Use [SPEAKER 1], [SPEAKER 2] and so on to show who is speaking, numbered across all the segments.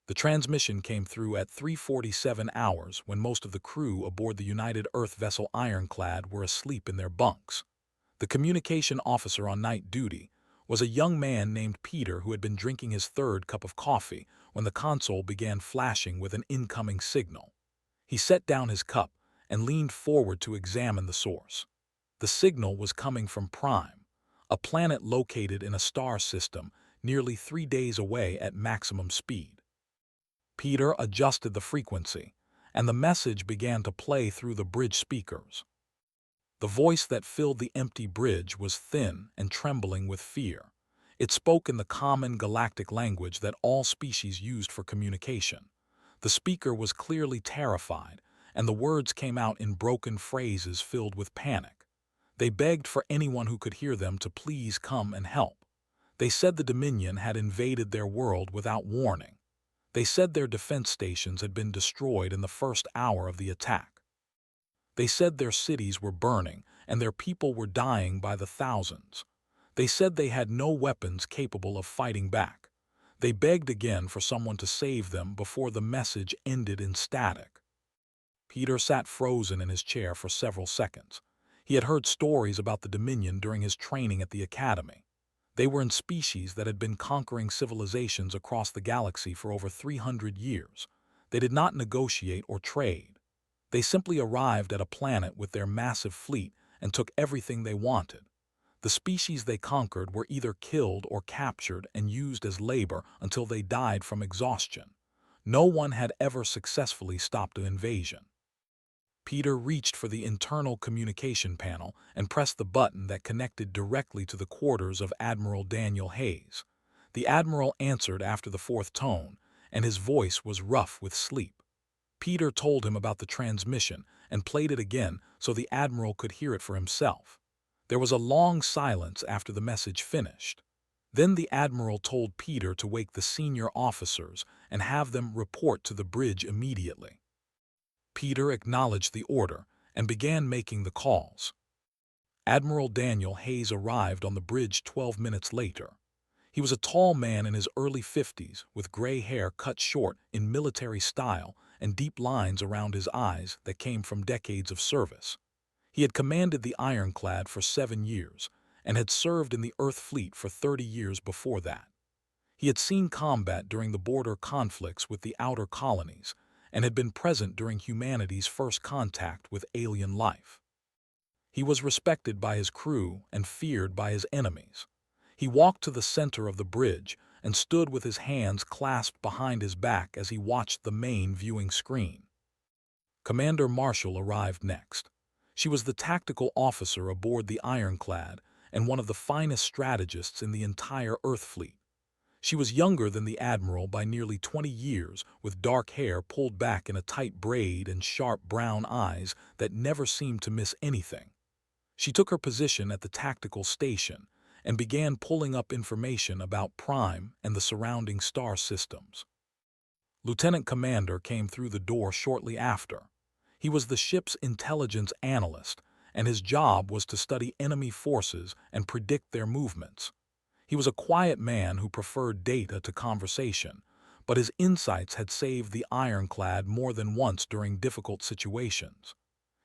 [SPEAKER 1] The transmission came through at 3:47 hours when most of the crew aboard the United Earth vessel Ironclad were asleep in their bunks. The communication officer on night duty was a young man named Peter who had been drinking his third cup of coffee when the console began flashing with an incoming signal. He set down his cup and leaned forward to examine the source. The signal was coming from Prime, a planet located in a star system nearly 3 days away at maximum speed. Peter adjusted the frequency, and the message began to play through the bridge speakers. The voice that filled the empty bridge was thin and trembling with fear. It spoke in the common galactic language that all species used for communication. The speaker was clearly terrified, and the words came out in broken phrases filled with panic. They begged for anyone who could hear them to please come and help. They said the Dominion had invaded their world without warning. They said their defense stations had been destroyed in the first hour of the attack. They said their cities were burning and their people were dying by the thousands. They said they had no weapons capable of fighting back. They begged again for someone to save them before the message ended in static. Peter sat frozen in his chair for several seconds. He had heard stories about the Dominion during his training at the Academy. They were in species that had been conquering civilizations across the galaxy for over 300 years. They did not negotiate or trade. They simply arrived at a planet with their massive fleet and took everything they wanted. The species they conquered were either killed or captured and used as labor until they died from exhaustion. No one had ever successfully stopped an invasion. Peter reached for the internal communication panel and pressed the button that connected directly to the quarters of Admiral Daniel Hayes. The Admiral answered after the fourth tone, and his voice was rough with sleep. Peter told him about the transmission and played it again so the Admiral could hear it for himself. There was a long silence after the message finished. Then the Admiral told Peter to wake the senior officers and have them report to the bridge immediately. Peter acknowledged the order and began making the calls. Admiral Daniel Hayes arrived on the bridge 12 minutes later. He was a tall man in his early 50s with gray hair cut short in military style and deep lines around his eyes that came from decades of service. He had commanded the Ironclad for 7 years and had served in the Earth Fleet for 30 years before that. He had seen combat during the border conflicts with the outer colonies and had been present during humanity's first contact with alien life. He was respected by his crew and feared by his enemies. He walked to the center of the bridge and stood with his hands clasped behind his back as he watched the main viewing screen. Commander Marshall arrived next. She was the tactical officer aboard the Ironclad and one of the finest strategists in the entire Earth Fleet. She was younger than the Admiral by nearly 20 years, with dark hair pulled back in a tight braid and sharp brown eyes that never seemed to miss anything. She took her position at the tactical station and began pulling up information about Prime and the surrounding star systems. Lieutenant Commander came through the door shortly after. He was the ship's intelligence analyst, and his job was to study enemy forces and predict their movements. He was a quiet man who preferred data to conversation, but his insights had saved the Ironclad more than once during difficult situations.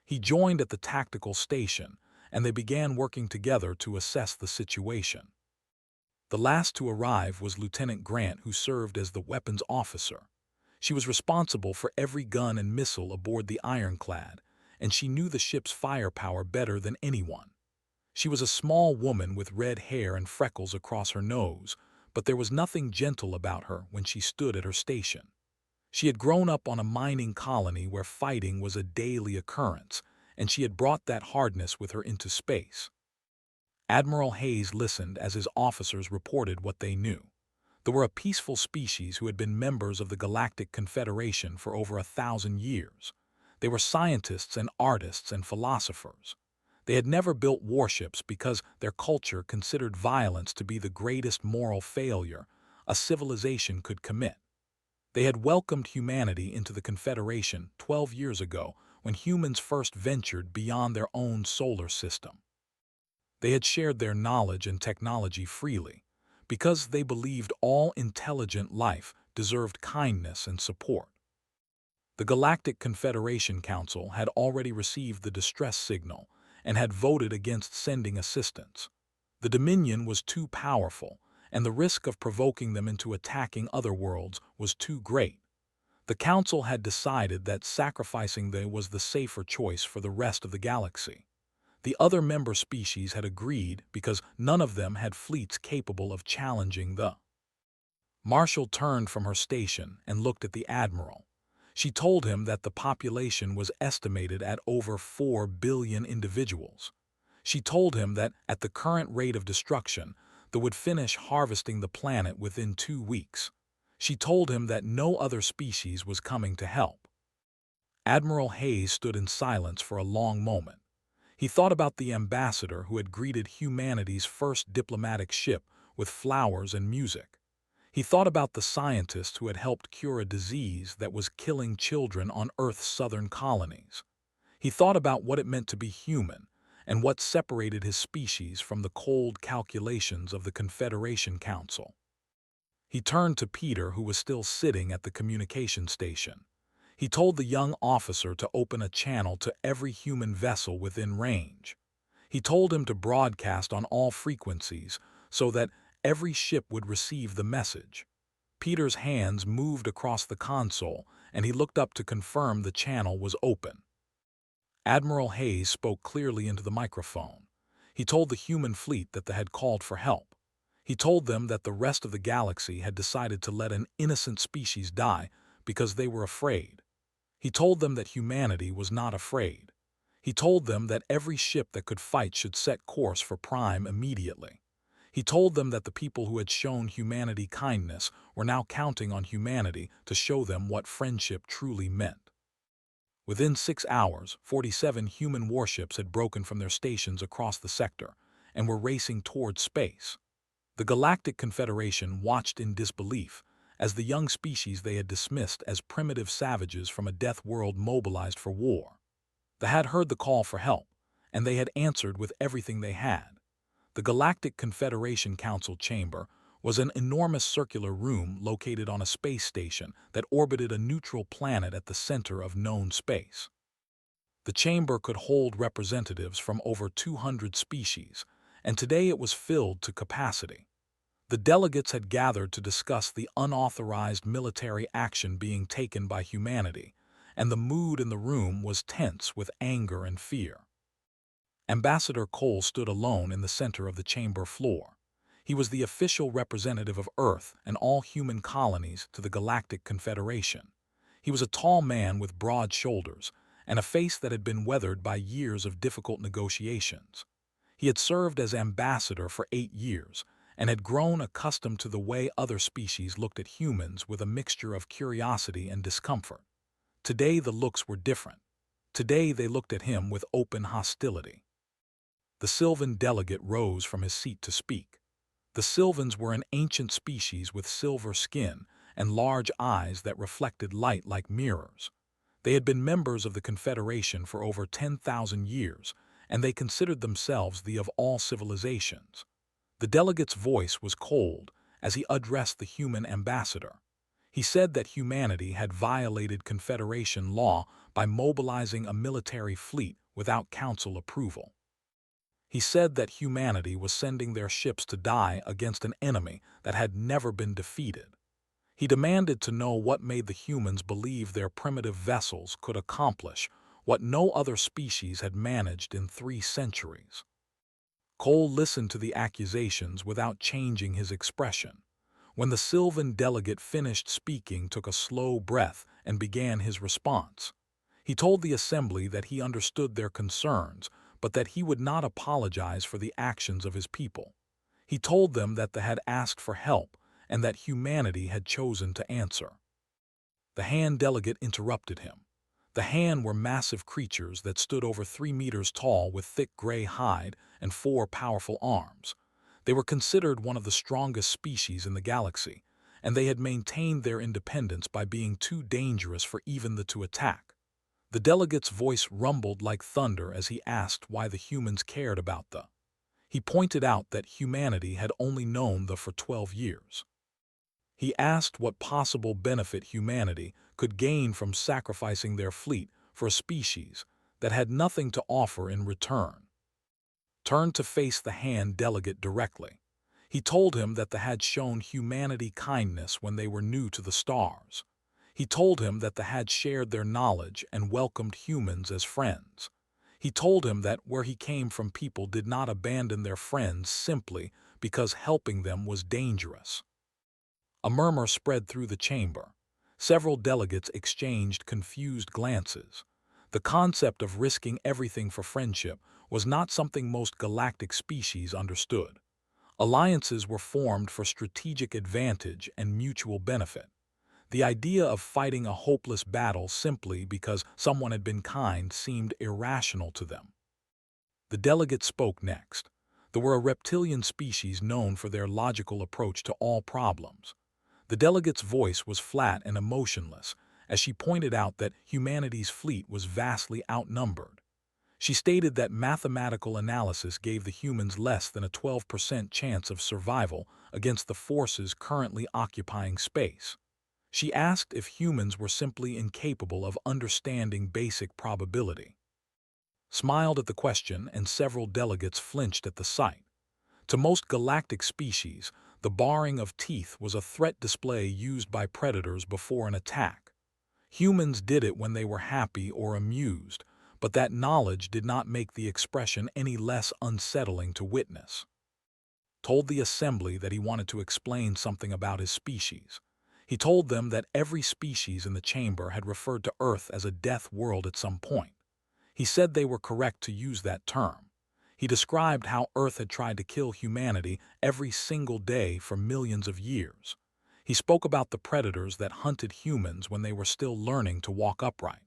[SPEAKER 1] He joined at the tactical station, and they began working together to assess the situation. The last to arrive was Lieutenant Grant, who served as the weapons officer. She was responsible for every gun and missile aboard the Ironclad, and she knew the ship's firepower better than anyone. She was a small woman with red hair and freckles across her nose, but there was nothing gentle about her when she stood at her station. She had grown up on a mining colony where fighting was a daily occurrence, and she had brought that hardness with her into space. Admiral Hayes listened as his officers reported what they knew. They were a peaceful species who had been members of the Galactic Confederation for over 1,000 years. They were scientists and artists and philosophers. They had never built warships because their culture considered violence to be the greatest moral failure a civilization could commit. They had welcomed humanity into the Confederation 12 years ago when humans first ventured beyond their own solar system. They had shared their knowledge and technology freely, because they believed all intelligent life deserved kindness and support. The Galactic Confederation Council had already received the distress signal and had voted against sending assistance. The Dominion was too powerful, and the risk of provoking them into attacking other worlds was too great. The Council had decided that sacrificing them was the safer choice for the rest of the galaxy. The other member species had agreed because none of them had fleets capable of challenging the. Marshall turned from her station and looked at the Admiral. She told him that the population was estimated at over 4 billion individuals. She told him that at the current rate of destruction, they would finish harvesting the planet within 2 weeks. She told him that no other species was coming to help. Admiral Hayes stood in silence for a long moment. He thought about the ambassador who had greeted humanity's first diplomatic ship with flowers and music. He thought about the scientist who had helped cure a disease that was killing children on Earth's southern colonies. He thought about what it meant to be human and what separated his species from the cold calculations of the Confederation Council. He turned to Peter, who was still sitting at the communication station. He told the young officer to open a channel to every human vessel within range. He told him to broadcast on all frequencies so that every ship would receive the message. Peter's hands moved across the console, and he looked up to confirm the channel was open. Admiral Hayes spoke clearly into the microphone. He told the human fleet that they had called for help. He told them that the rest of the galaxy had decided to let an innocent species die because they were afraid. He told them that humanity was not afraid. He told them that every ship that could fight should set course for Prime immediately. He told them that the people who had shown humanity kindness were now counting on humanity to show them what friendship truly meant. Within 6 hours, 47 human warships had broken from their stations across the sector and were racing towards space. The Galactic Confederation watched in disbelief as the young species they had dismissed as primitive savages from a death world mobilized for war. They had heard the call for help, and they had answered with everything they had. The Galactic Confederation Council chamber was an enormous circular room located on a space station that orbited a neutral planet at the center of known space. The chamber could hold representatives from over 200 species, and today it was filled to capacity. The delegates had gathered to discuss the unauthorized military action being taken by humanity, and the mood in the room was tense with anger and fear. Ambassador Cole stood alone in the center of the chamber floor. He was the official representative of Earth and all human colonies to the Galactic Confederation. He was a tall man with broad shoulders and a face that had been weathered by years of difficult negotiations. He had served as ambassador for 8 years and had grown accustomed to the way other species looked at humans with a mixture of curiosity and discomfort. Today the looks were different. Today they looked at him with open hostility. The Sylvan delegate rose from his seat to speak. The Sylvans were an ancient species with silver skin and large eyes that reflected light like mirrors. They had been members of the Confederation for over 10,000 years, and they considered themselves the of all civilizations. The delegate's voice was cold as he addressed the human ambassador. He said that humanity had violated Confederation law by mobilizing a military fleet without council approval. He said that humanity was sending their ships to die against an enemy that had never been defeated. He demanded to know what made the humans believe their primitive vessels could accomplish what no other species had managed in 3 centuries. Cole listened to the accusations without changing his expression. When the Sylvan delegate finished speaking, took a slow breath and began his response. He told the assembly that he understood their concerns, but that he would not apologize for the actions of his people. He told them that they had asked for help and that humanity had chosen to answer. The Han delegate interrupted him. The Han were massive creatures that stood over 3 meters tall with thick gray hide and 4 powerful arms. They were considered one of the strongest species in the galaxy, and they had maintained their independence by being too dangerous for even the to attack. The delegate's voice rumbled like thunder as he asked why the humans cared about the. He pointed out that humanity had only known them for 12 years. He asked what possible benefit humanity could gain from sacrificing their fleet for a species that had nothing to offer in return. Turned to face the Hand delegate directly. He told him that they had shown humanity kindness when they were new to the stars. He told him that they had shared their knowledge and welcomed humans as friends. He told him that where he came from, people did not abandon their friends simply because helping them was dangerous. A murmur spread through the chamber. Several delegates exchanged confused glances. The concept of risking everything for friendship was not something most galactic species understood. Alliances were formed for strategic advantage and mutual benefit. The idea of fighting a hopeless battle simply because someone had been kind seemed irrational to them. The delegate spoke next. They were a reptilian species known for their logical approach to all problems. The delegate's voice was flat and emotionless as she pointed out that humanity's fleet was vastly outnumbered. She stated that mathematical analysis gave the humans less than a 12% chance of survival against the forces currently occupying space. She asked if humans were simply incapable of understanding basic probability. Smiled at the question, and several delegates flinched at the sight. To most galactic species, the baring of teeth was a threat display used by predators before an attack. Humans did it when they were happy or amused, but that knowledge did not make the expression any less unsettling to witness. Told the assembly that he wanted to explain something about his species. He told them that every species in the chamber had referred to Earth as a death world at some point. He said they were correct to use that term. He described how Earth had tried to kill humanity every single day for millions of years. He spoke about the predators that hunted humans when they were still learning to walk upright.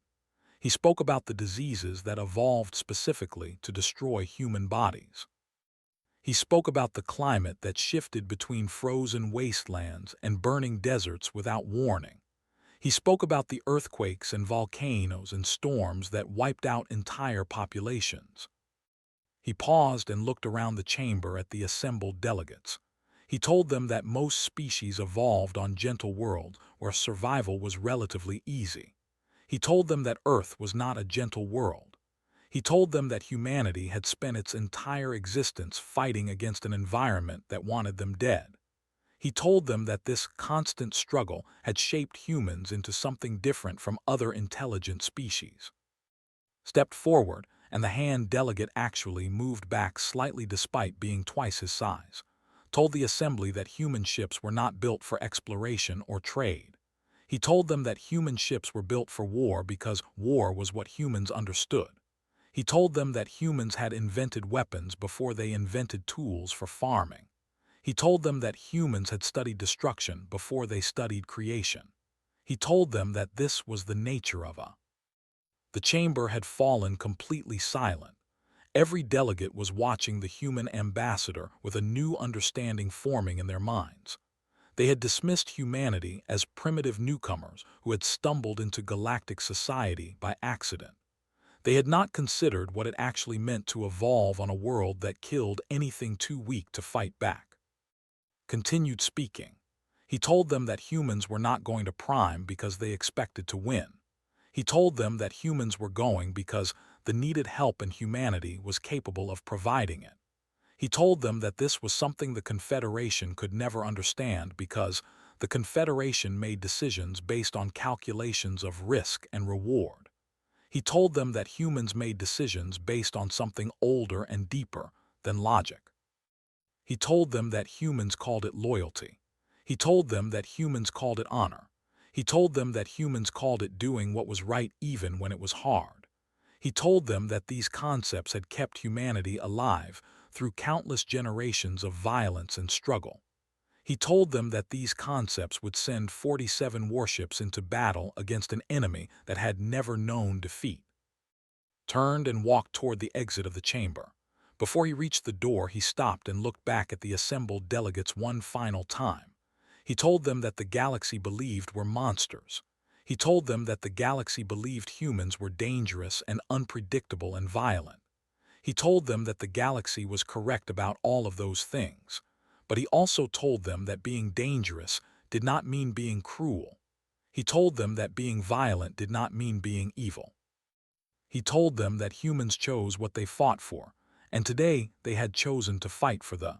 [SPEAKER 1] He spoke about the diseases that evolved specifically to destroy human bodies. He spoke about the climate that shifted between frozen wastelands and burning deserts without warning. He spoke about the earthquakes and volcanoes and storms that wiped out entire populations. He paused and looked around the chamber at the assembled delegates. He told them that most species evolved on gentle worlds where survival was relatively easy. He told them that Earth was not a gentle world. He told them that humanity had spent its entire existence fighting against an environment that wanted them dead. He told them that this constant struggle had shaped humans into something different from other intelligent species. Stepped forward, and the Hand delegate actually moved back slightly despite being twice his size. Told the assembly that human ships were not built for exploration or trade. He told them that human ships were built for war because war was what humans understood. He told them that humans had invented weapons before they invented tools for farming. He told them that humans had studied destruction before they studied creation. He told them that this was the nature of a. The chamber had fallen completely silent. Every delegate was watching the human ambassador with a new understanding forming in their minds. They had dismissed humanity as primitive newcomers who had stumbled into galactic society by accident. They had not considered what it actually meant to evolve on a world that killed anything too weak to fight back. Continued speaking. He told them that humans were not going to prime because they expected to win. He told them that humans were going because the needed help and humanity was capable of providing it. He told them that this was something the Confederation could never understand because the Confederation made decisions based on calculations of risk and reward. He told them that humans made decisions based on something older and deeper than logic. He told them that humans called it loyalty. He told them that humans called it honor. He told them that humans called it doing what was right even when it was hard. He told them that these concepts had kept humanity alive through countless generations of violence and struggle. He told them that these concepts would send 47 warships into battle against an enemy that had never known defeat. Turned and walked toward the exit of the chamber. Before he reached the door, he stopped and looked back at the assembled delegates one final time. He told them that the galaxy believed were monsters. He told them that the galaxy believed humans were dangerous and unpredictable and violent. He told them that the galaxy was correct about all of those things, but he also told them that being dangerous did not mean being cruel. He told them that being violent did not mean being evil. He told them that humans chose what they fought for, and today they had chosen to fight for the.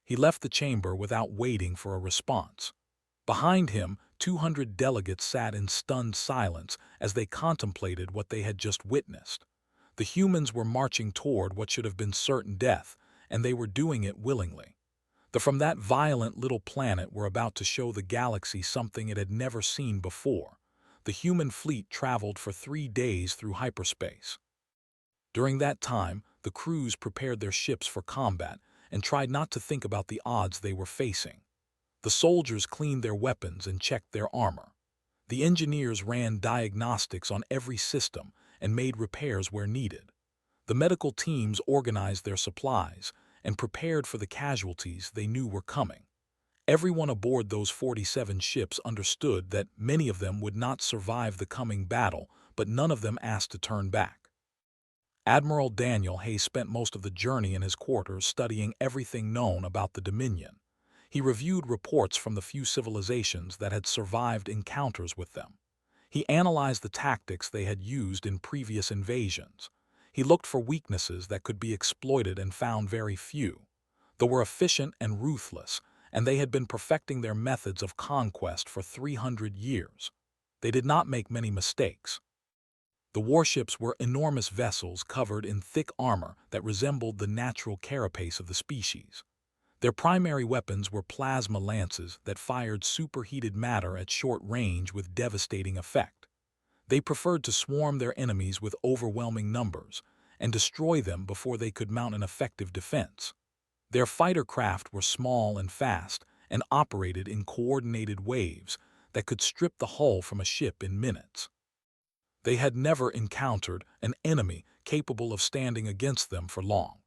[SPEAKER 1] He left the chamber without waiting for a response. Behind him, 200 delegates sat in stunned silence as they contemplated what they had just witnessed. The humans were marching toward what should have been certain death, and they were doing it willingly. From that violent little planet were about to show the galaxy something it had never seen before. The human fleet traveled for 3 days through hyperspace. During that time, the crews prepared their ships for combat and tried not to think about the odds they were facing. The soldiers cleaned their weapons and checked their armor. The engineers ran diagnostics on every system and made repairs where needed. The medical teams organized their supplies and prepared for the casualties they knew were coming. Everyone aboard those 47 ships understood that many of them would not survive the coming battle, but none of them asked to turn back. Admiral Daniel Hayes spent most of the journey in his quarters studying everything known about the Dominion. He reviewed reports from the few civilizations that had survived encounters with them. He analyzed the tactics they had used in previous invasions. He looked for weaknesses that could be exploited and found very few. They were efficient and ruthless, and they had been perfecting their methods of conquest for 300 years. They did not make many mistakes. The warships were enormous vessels covered in thick armor that resembled the natural carapace of the species. Their primary weapons were plasma lances that fired superheated matter at short range with devastating effect. They preferred to swarm their enemies with overwhelming numbers and destroy them before they could mount an effective defense. Their fighter craft were small and fast and operated in coordinated waves that could strip the hull from a ship in minutes. They had never encountered an enemy capable of standing against them for long.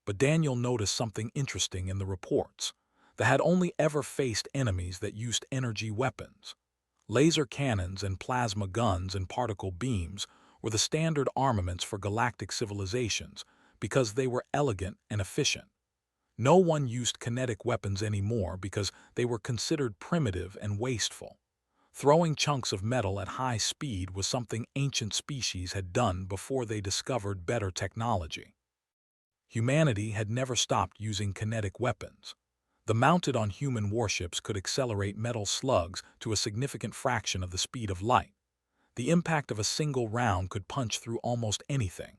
[SPEAKER 1] But Daniel noticed something interesting in the reports. They had only ever faced enemies that used energy weapons. Laser cannons and plasma guns and particle beams were the standard armaments for galactic civilizations because they were elegant and efficient. No one used kinetic weapons anymore because they were considered primitive and wasteful. Throwing chunks of metal at high speed was something ancient species had done before they discovered better technology. Humanity had never stopped using kinetic weapons. The mounted on human warships could accelerate metal slugs to a significant fraction of the speed of light. The impact of a single round could punch through almost anything.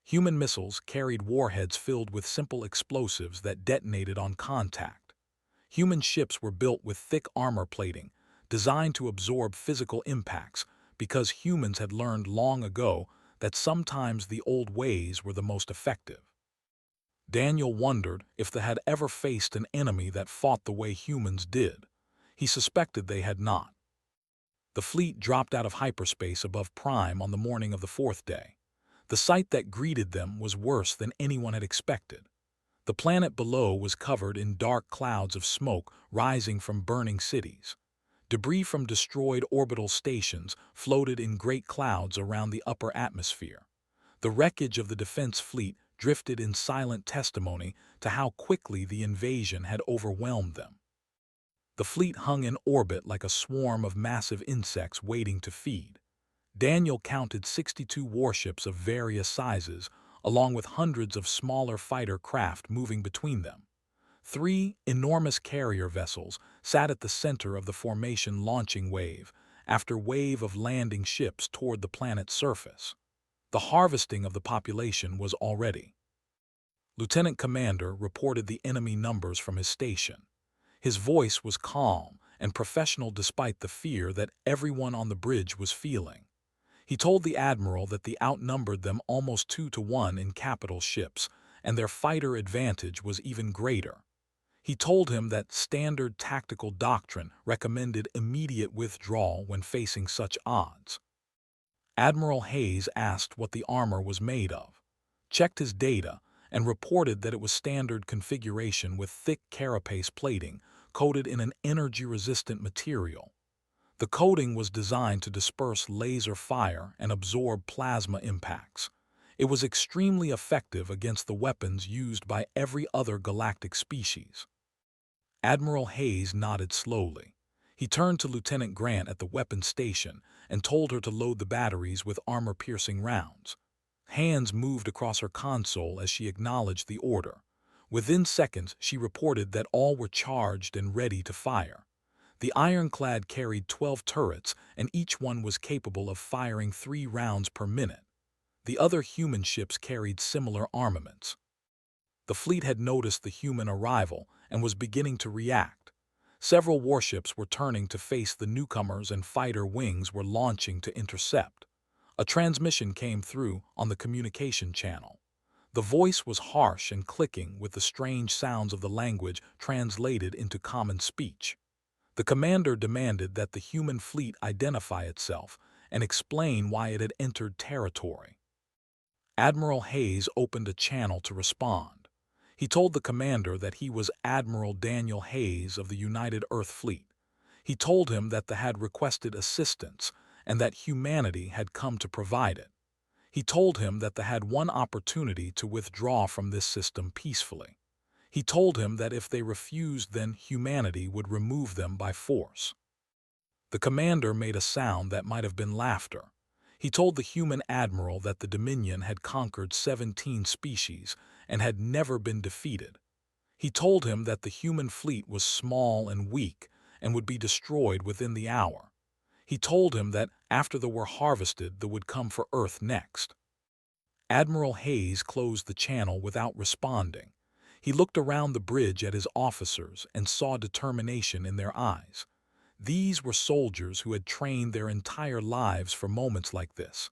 [SPEAKER 1] Human missiles carried warheads filled with simple explosives that detonated on contact. Human ships were built with thick armor plating, designed to absorb physical impacts because humans had learned long ago that sometimes the old ways were the most effective. Daniel wondered if they had ever faced an enemy that fought the way humans did. He suspected they had not. The fleet dropped out of hyperspace above Prime on the morning of the 4th day. The sight that greeted them was worse than anyone had expected. The planet below was covered in dark clouds of smoke rising from burning cities. Debris from destroyed orbital stations floated in great clouds around the upper atmosphere. The wreckage of the defense fleet drifted in silent testimony to how quickly the invasion had overwhelmed them. The fleet hung in orbit like a swarm of massive insects waiting to feed. Daniel counted 62 warships of various sizes, along with hundreds of smaller fighter craft moving between them. 3 enormous carrier vessels sat at the center of the formation launching wave after wave of landing ships toward the planet's surface. The harvesting of the population was already. Lieutenant Commander reported the enemy numbers from his station. His voice was calm and professional despite the fear that everyone on the bridge was feeling. He told the admiral that they outnumbered them almost 2-to-1 in capital ships, and their fighter advantage was even greater. He told him that standard tactical doctrine recommended immediate withdrawal when facing such odds. Admiral Hayes asked what the armor was made of, checked his data, and reported that it was standard configuration with thick carapace plating coated in an energy-resistant material. The coating was designed to disperse laser fire and absorb plasma impacts. It was extremely effective against the weapons used by every other galactic species. Admiral Hayes nodded slowly. He turned to Lieutenant Grant at the weapons station and told her to load the batteries with armor-piercing rounds. Hands moved across her console as she acknowledged the order. Within seconds, she reported that all were charged and ready to fire. The ironclad carried 12 turrets, and each one was capable of firing 3 rounds per minute. The other human ships carried similar armaments. The fleet had noticed the human arrival and was beginning to react. Several warships were turning to face the newcomers and fighter wings were launching to intercept. A transmission came through on the communication channel. The voice was harsh and clicking with the strange sounds of the language translated into common speech. The commander demanded that the human fleet identify itself and explain why it had entered territory. Admiral Hayes opened a channel to respond. He told the commander that he was Admiral Daniel Hayes of the United Earth Fleet. He told him that they had requested assistance and that humanity had come to provide it. He told him that they had one opportunity to withdraw from this system peacefully. He told him that if they refused, then humanity would remove them by force. The commander made a sound that might have been laughter. He told the human admiral that the Dominion had conquered 17 species and had never been defeated. He told him that the human fleet was small and weak and would be destroyed within the hour. He told him that after they were harvested, they would come for Earth next. Admiral Hayes closed the channel without responding. He looked around the bridge at his officers and saw determination in their eyes. These were soldiers who had trained their entire lives for moments like this.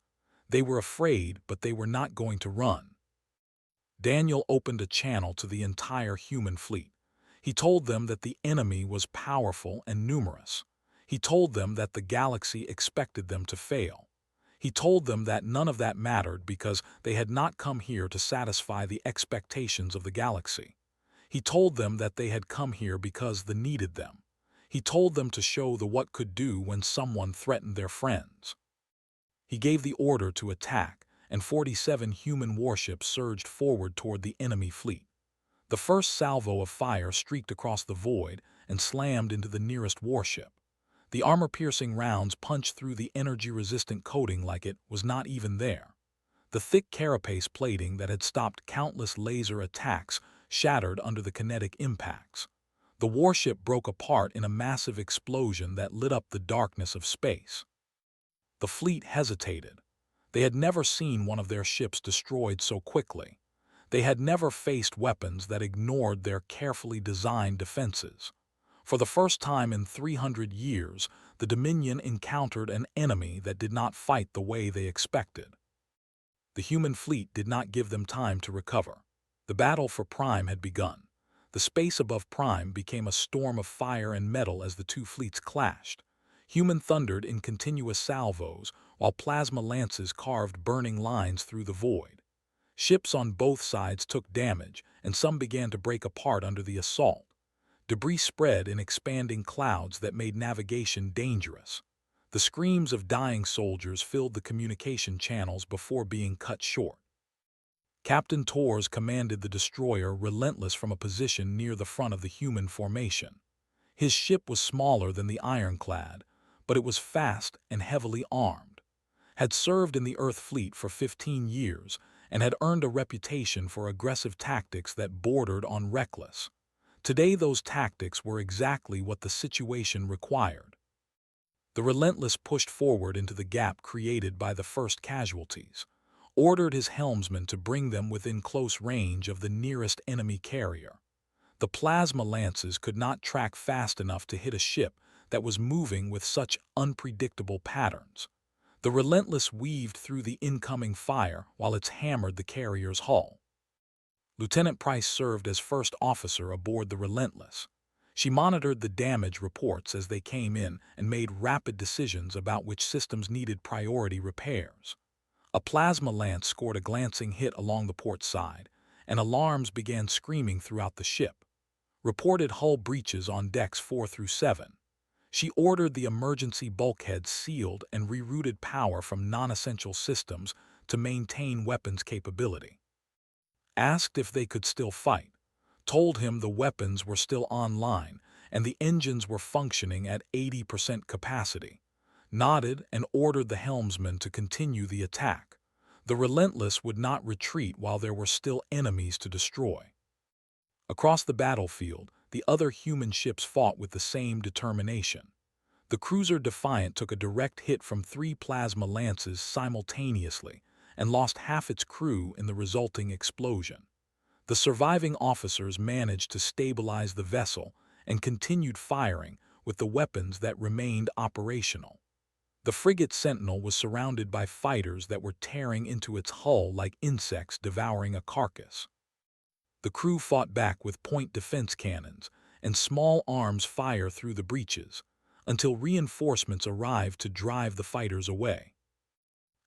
[SPEAKER 1] They were afraid, but they were not going to run. Daniel opened a channel to the entire human fleet. He told them that the enemy was powerful and numerous. He told them that the galaxy expected them to fail. He told them that none of that mattered because they had not come here to satisfy the expectations of the galaxy. He told them that they had come here because they needed them. He told them to show the what could do when someone threatened their friends. He gave the order to attack, and 47 human warships surged forward toward the enemy fleet. The first salvo of fire streaked across the void and slammed into the nearest warship. The armor-piercing rounds punched through the energy-resistant coating like it was not even there. The thick carapace plating that had stopped countless laser attacks shattered under the kinetic impacts. The warship broke apart in a massive explosion that lit up the darkness of space. The fleet hesitated. They had never seen one of their ships destroyed so quickly. They had never faced weapons that ignored their carefully designed defenses. For the first time in 300 years, the Dominion encountered an enemy that did not fight the way they expected. The human fleet did not give them time to recover. The battle for Prime had begun. The space above Prime became a storm of fire and metal as the two fleets clashed. Human thundered in continuous salvos, while plasma lances carved burning lines through the void. Ships on both sides took damage, and some began to break apart under the assault. Debris spread in expanding clouds that made navigation dangerous. The screams of dying soldiers filled the communication channels before being cut short. Captain Torres commanded the destroyer Relentless from a position near the front of the human formation. His ship was smaller than the ironclad, but it was fast and heavily armed. Had served in the Earth fleet for 15 years and had earned a reputation for aggressive tactics that bordered on reckless. Today those tactics were exactly what the situation required. The Relentless pushed forward into the gap created by the first casualties, ordered his helmsman to bring them within close range of the nearest enemy carrier. The plasma lances could not track fast enough to hit a ship that was moving with such unpredictable patterns. The Relentless weaved through the incoming fire while it hammered the carrier's hull. Lieutenant Price served as first officer aboard the Relentless. She monitored the damage reports as they came in and made rapid decisions about which systems needed priority repairs. A plasma lance scored a glancing hit along the port side, and alarms began screaming throughout the ship. Reported hull breaches on decks 4 through 7. She ordered the emergency bulkheads sealed and rerouted power from non-essential systems to maintain weapons capability. Asked if they could still fight, told him the weapons were still online and the engines were functioning at 80% capacity, nodded and ordered the helmsman to continue the attack. The Relentless would not retreat while there were still enemies to destroy. Across the battlefield, the other human ships fought with the same determination. The cruiser Defiant took a direct hit from 3 plasma lances simultaneously and lost half its crew in the resulting explosion. The surviving officers managed to stabilize the vessel and continued firing with the weapons that remained operational. The frigate Sentinel was surrounded by fighters that were tearing into its hull like insects devouring a carcass. The crew fought back with point defense cannons and small arms fire through the breaches until reinforcements arrived to drive the fighters away.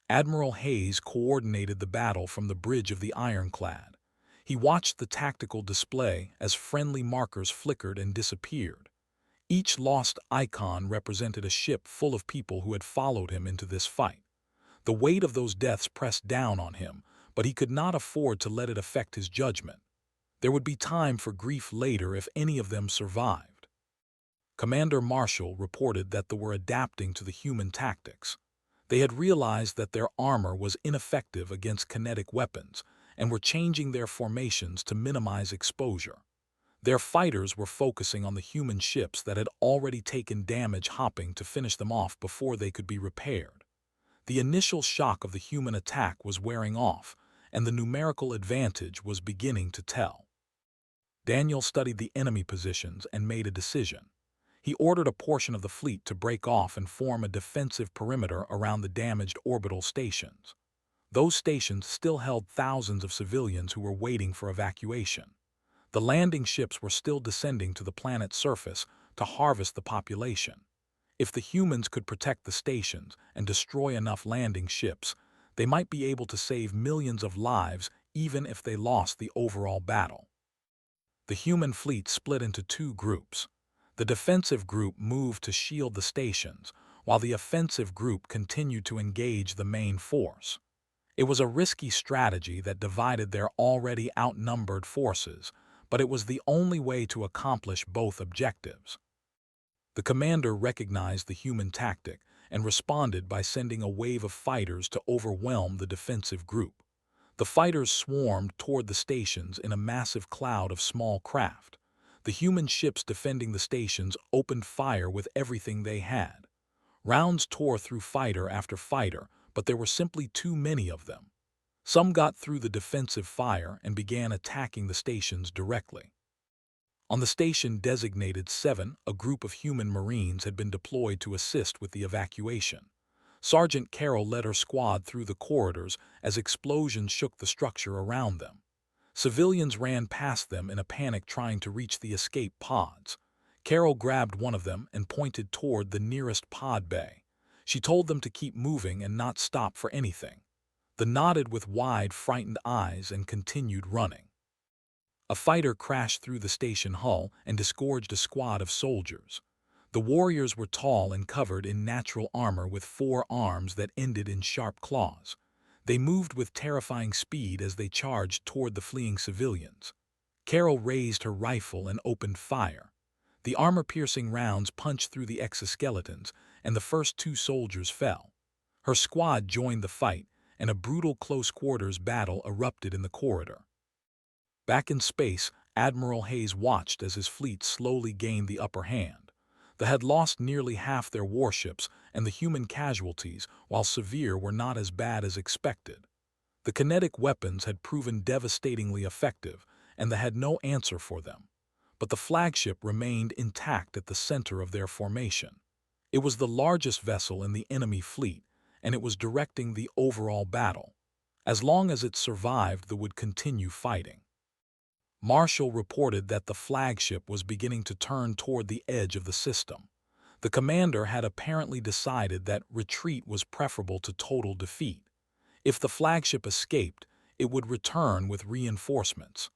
[SPEAKER 1] Admiral Hayes coordinated the battle from the bridge of the ironclad. He watched the tactical display as friendly markers flickered and disappeared. Each lost icon represented a ship full of people who had followed him into this fight. The weight of those deaths pressed down on him, but he could not afford to let it affect his judgment. There would be time for grief later if any of them survived. Commander Marshall reported that they were adapting to the human tactics. They had realized that their armor was ineffective against kinetic weapons and were changing their formations to minimize exposure. Their fighters were focusing on the human ships that had already taken damage, hopping to finish them off before they could be repaired. The initial shock of the human attack was wearing off, and the numerical advantage was beginning to tell. Daniel studied the enemy positions and made a decision. He ordered a portion of the fleet to break off and form a defensive perimeter around the damaged orbital stations. Those stations still held thousands of civilians who were waiting for evacuation. The landing ships were still descending to the planet's surface to harvest the population. If the humans could protect the stations and destroy enough landing ships, they might be able to save millions of lives even if they lost the overall battle. The human fleet split into 2 groups. The defensive group moved to shield the stations, while the offensive group continued to engage the main force. It was a risky strategy that divided their already outnumbered forces, but it was the only way to accomplish both objectives. The commander recognized the human tactic and responded by sending a wave of fighters to overwhelm the defensive group. The fighters swarmed toward the stations in a massive cloud of small craft. The human ships defending the stations opened fire with everything they had. Rounds tore through fighter after fighter, but there were simply too many of them. Some got through the defensive fire and began attacking the stations directly. On the station designated 7, a group of human Marines had been deployed to assist with the evacuation. Sergeant Carroll led her squad through the corridors as explosions shook the structure around them. Civilians ran past them in a panic trying to reach the escape pods. Carroll grabbed one of them and pointed toward the nearest pod bay. She told them to keep moving and not stop for anything. They nodded with wide, frightened eyes and continued running. A fighter crashed through the station hull and disgorged a squad of soldiers. The warriors were tall and covered in natural armor with 4 arms that ended in sharp claws. They moved with terrifying speed as they charged toward the fleeing civilians. Carol raised her rifle and opened fire. The armor-piercing rounds punched through the exoskeletons, and the first 2 soldiers fell. Her squad joined the fight, and a brutal close-quarters battle erupted in the corridor. Back in space, Admiral Hayes watched as his fleet slowly gained the upper hand. They had lost nearly half their warships, and the human casualties, while severe, were not as bad as expected. The kinetic weapons had proven devastatingly effective, and they had no answer for them. But the flagship remained intact at the center of their formation. It was the largest vessel in the enemy fleet, and it was directing the overall battle. As long as it survived, they would continue fighting. Marshall reported that the flagship was beginning to turn toward the edge of the system. The commander had apparently decided that retreat was preferable to total defeat. If the flagship escaped, it would return with reinforcements.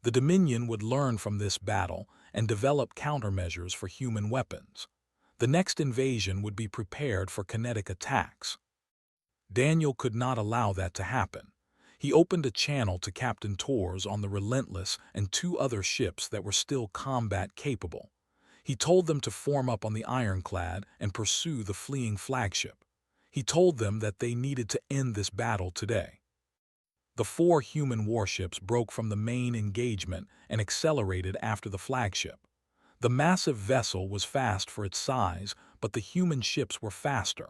[SPEAKER 1] The Dominion would learn from this battle and develop countermeasures for human weapons. The next invasion would be prepared for kinetic attacks. Daniel could not allow that to happen. He opened a channel to Captain Torres on the Relentless and two other ships that were still combat-capable. He told them to form up on the ironclad and pursue the fleeing flagship. He told them that they needed to end this battle today. The four human warships broke from the main engagement and accelerated after the flagship. The massive vessel was fast for its size, but the human ships were faster.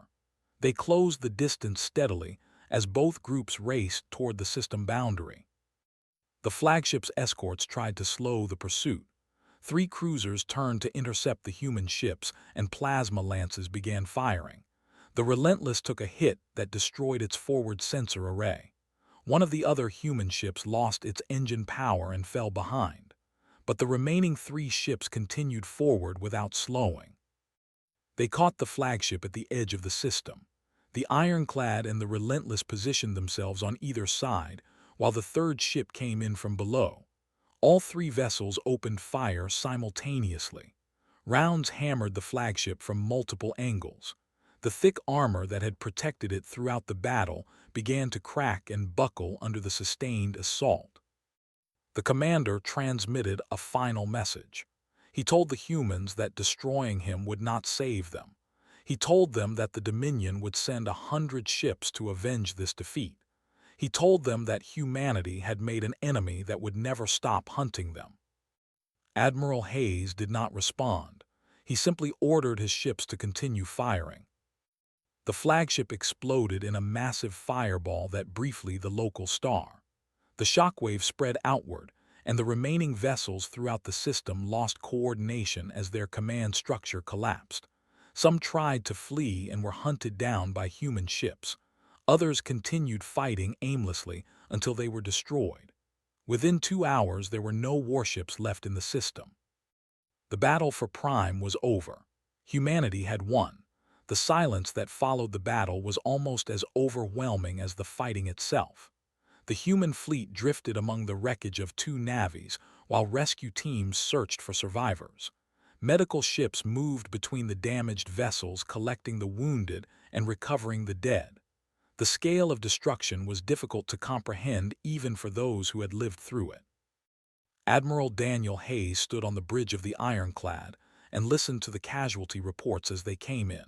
[SPEAKER 1] They closed the distance steadily as both groups raced toward the system boundary. The flagship's escorts tried to slow the pursuit. Three cruisers turned to intercept the human ships, and plasma lances began firing. The Relentless took a hit that destroyed its forward sensor array. One of the other human ships lost its engine power and fell behind, but the remaining three ships continued forward without slowing. They caught the flagship at the edge of the system. The ironclad and the Relentless positioned themselves on either side, while the third ship came in from below. All three vessels opened fire simultaneously. Rounds hammered the flagship from multiple angles. The thick armor that had protected it throughout the battle began to crack and buckle under the sustained assault. The commander transmitted a final message. He told the humans that destroying him would not save them. He told them that the Dominion would send 100 ships to avenge this defeat. He told them that humanity had made an enemy that would never stop hunting them. Admiral Hayes did not respond. He simply ordered his ships to continue firing. The flagship exploded in a massive fireball that briefly the local star. The shockwave spread outward, and the remaining vessels throughout the system lost coordination as their command structure collapsed. Some tried to flee and were hunted down by human ships. Others continued fighting aimlessly until they were destroyed. Within 2 hours, there were no warships left in the system. The battle for Prime was over. Humanity had won. The silence that followed the battle was almost as overwhelming as the fighting itself. The human fleet drifted among the wreckage of 2 navies, while rescue teams searched for survivors. Medical ships moved between the damaged vessels, collecting the wounded and recovering the dead. The scale of destruction was difficult to comprehend even for those who had lived through it. Admiral Daniel Hayes stood on the bridge of the ironclad and listened to the casualty reports as they came in.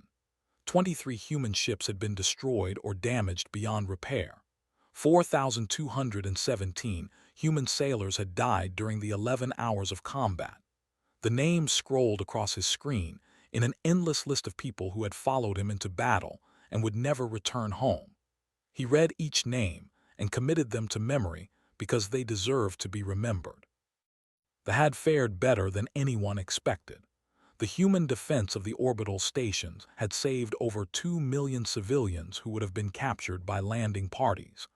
[SPEAKER 1] 23 human ships had been destroyed or damaged beyond repair. 4,217 human sailors had died during the 11 hours of combat. The names scrolled across his screen in an endless list of people who had followed him into battle and would never return home. He read each name and committed them to memory because they deserved to be remembered. They had fared better than anyone expected. The human defense of the orbital stations had saved over 2 million civilians who would have been captured by landing parties.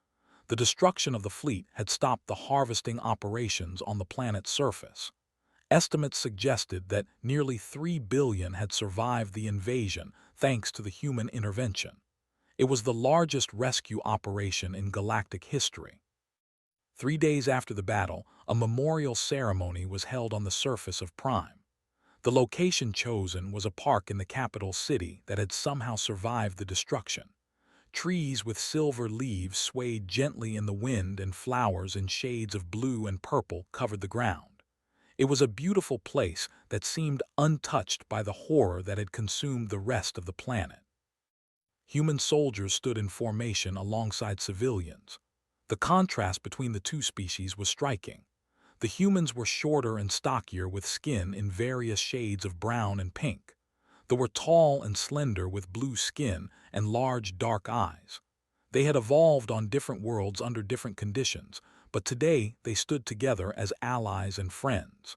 [SPEAKER 1] The destruction of the fleet had stopped the harvesting operations on the planet's surface. Estimates suggested that nearly 3 billion had survived the invasion thanks to the human intervention. It was the largest rescue operation in galactic history. 3 days after the battle, a memorial ceremony was held on the surface of Prime. The location chosen was a park in the capital city that had somehow survived the destruction. Trees with silver leaves swayed gently in the wind, and flowers in shades of blue and purple covered the ground. It was a beautiful place that seemed untouched by the horror that had consumed the rest of the planet. Human soldiers stood in formation alongside civilians. The contrast between the two species was striking. The humans were shorter and stockier, with skin in various shades of brown and pink. They were tall and slender with blue skin and large dark eyes. They had evolved on different worlds under different conditions, but today they stood together as allies and friends.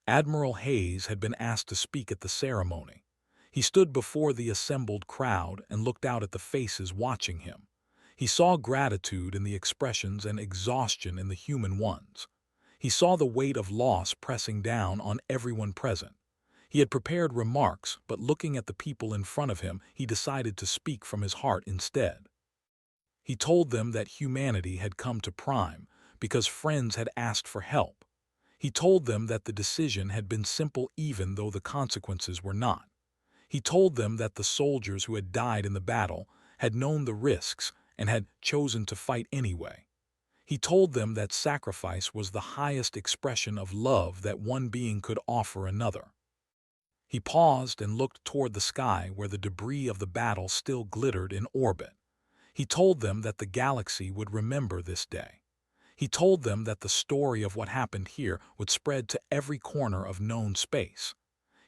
[SPEAKER 1] Admiral Hayes had been asked to speak at the ceremony. He stood before the assembled crowd and looked out at the faces watching him. He saw gratitude in the expressions and exhaustion in the human ones. He saw the weight of loss pressing down on everyone present. He had prepared remarks, but looking at the people in front of him, he decided to speak from his heart instead. He told them that humanity had come to Prime because friends had asked for help. He told them that the decision had been simple even though the consequences were not. He told them that the soldiers who had died in the battle had known the risks, and had chosen to fight anyway. He told them that sacrifice was the highest expression of love that one being could offer another. He paused and looked toward the sky where the debris of the battle still glittered in orbit. He told them that the galaxy would remember this day. He told them that the story of what happened here would spread to every corner of known space.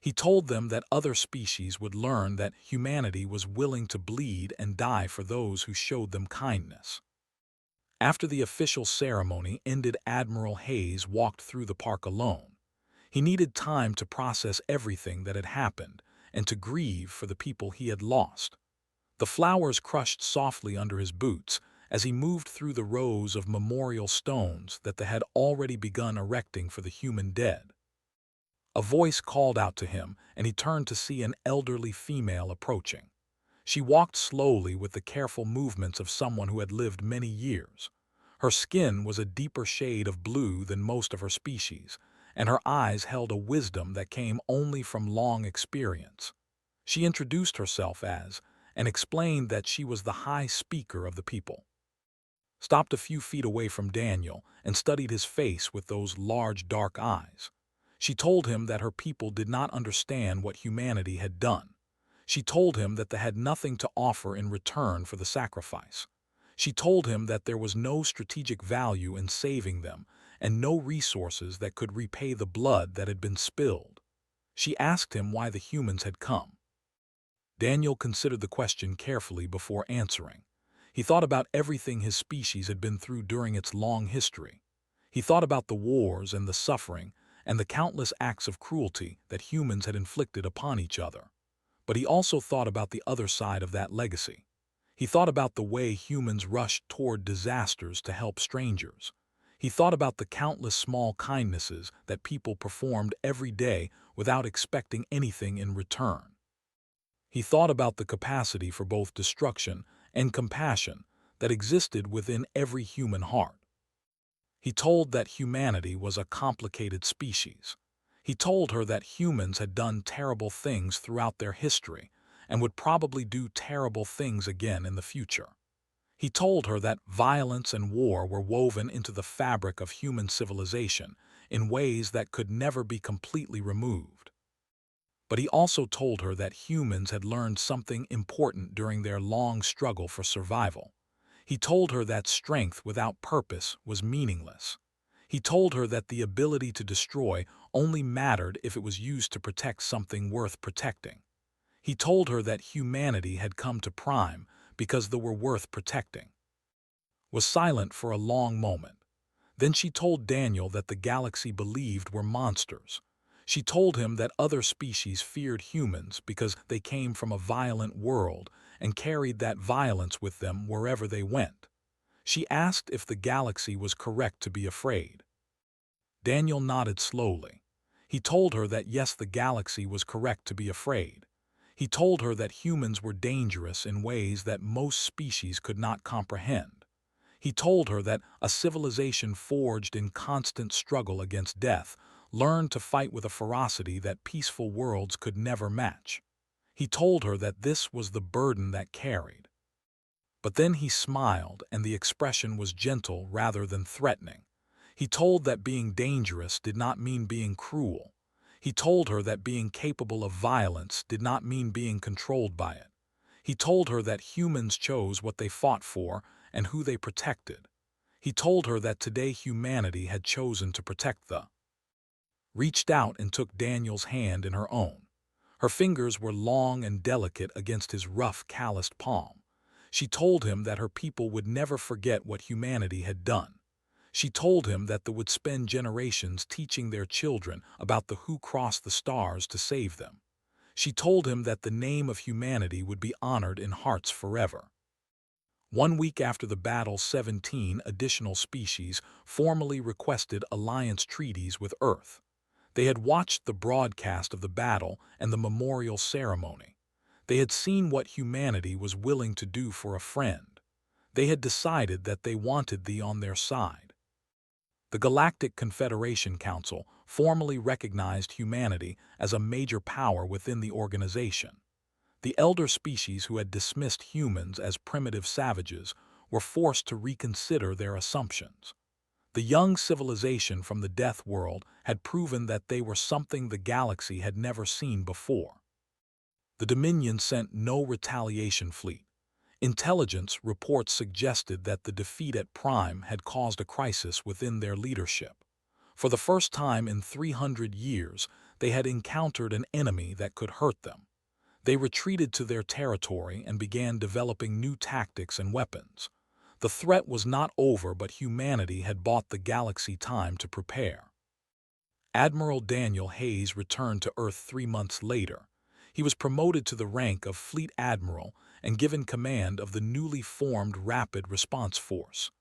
[SPEAKER 1] He told them that other species would learn that humanity was willing to bleed and die for those who showed them kindness. After the official ceremony ended, Admiral Hayes walked through the park alone. He needed time to process everything that had happened and to grieve for the people he had lost. The flowers crushed softly under his boots as he moved through the rows of memorial stones that they had already begun erecting for the human dead. A voice called out to him, and he turned to see an elderly female approaching. She walked slowly with the careful movements of someone who had lived many years. Her skin was a deeper shade of blue than most of her species, and her eyes held a wisdom that came only from long experience. She introduced herself as, and explained that she was the High Speaker of the people. Stopped a few feet away from Daniel and studied his face with those large dark eyes. She told him that her people did not understand what humanity had done. She told him that they had nothing to offer in return for the sacrifice. She told him that there was no strategic value in saving them and no resources that could repay the blood that had been spilled. She asked him why the humans had come. Daniel considered the question carefully before answering. He thought about everything his species had been through during its long history. He thought about the wars and the suffering and the countless acts of cruelty that humans had inflicted upon each other. But he also thought about the other side of that legacy. He thought about the way humans rushed toward disasters to help strangers. He thought about the countless small kindnesses that people performed every day without expecting anything in return. He thought about the capacity for both destruction and compassion that existed within every human heart. He told that humanity was a complicated species. He told her that humans had done terrible things throughout their history and would probably do terrible things again in the future. He told her that violence and war were woven into the fabric of human civilization in ways that could never be completely removed. But he also told her that humans had learned something important during their long struggle for survival. He told her that strength without purpose was meaningless. He told her that the ability to destroy only mattered if it was used to protect something worth protecting. He told her that humanity had come to prime because they were worth protecting. Was silent for a long moment. Then she told Daniel that the galaxy believed were monsters. She told him that other species feared humans because they came from a violent world and carried that violence with them wherever they went. She asked if the galaxy was correct to be afraid. Daniel nodded slowly. He told her that yes, the galaxy was correct to be afraid. He told her that humans were dangerous in ways that most species could not comprehend. He told her that a civilization forged in constant struggle against death learned to fight with a ferocity that peaceful worlds could never match. He told her that this was the burden that carried. But then he smiled, and the expression was gentle rather than threatening. He told that being dangerous did not mean being cruel. He told her that being capable of violence did not mean being controlled by it. He told her that humans chose what they fought for and who they protected. He told her that today humanity had chosen to protect the reached out and took Daniel's hand in her own. Her fingers were long and delicate against his rough, calloused palm. She told him that her people would never forget what humanity had done. She told him that they would spend generations teaching their children about the who crossed the stars to save them. She told him that the name of humanity would be honored in hearts forever. 1 week after the battle, 17 additional species formally requested alliance treaties with Earth. They had watched the broadcast of the battle and the memorial ceremony. They had seen what humanity was willing to do for a friend. They had decided that they wanted thee on their side. The Galactic Confederation Council formally recognized humanity as a major power within the organization. The elder species who had dismissed humans as primitive savages were forced to reconsider their assumptions. The young civilization from the Death World had proven that they were something the galaxy had never seen before. The Dominion sent no retaliation fleet. Intelligence reports suggested that the defeat at Prime had caused a crisis within their leadership. For the first time in 300 years, they had encountered an enemy that could hurt them. They retreated to their territory and began developing new tactics and weapons. The threat was not over, but humanity had bought the galaxy time to prepare. Admiral Daniel Hayes returned to Earth 3 months later. He was promoted to the rank of Fleet Admiral and given command of the newly formed Rapid Response Force.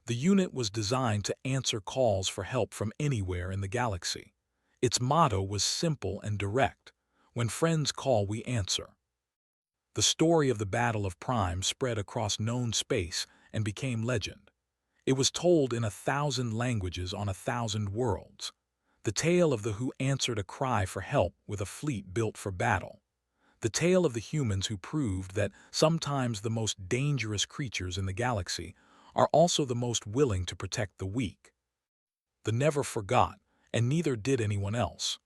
[SPEAKER 1] The unit was designed to answer calls for help from anywhere in the galaxy. Its motto was simple and direct: "When friends call, we answer." The story of the Battle of Prime spread across known space and became legend. It was told in 1,000 languages on 1,000 worlds. The tale of the who answered a cry for help with a fleet built for battle. The tale of the humans who proved that sometimes the most dangerous creatures in the galaxy are also the most willing to protect the weak. The never forgot, and neither did anyone else.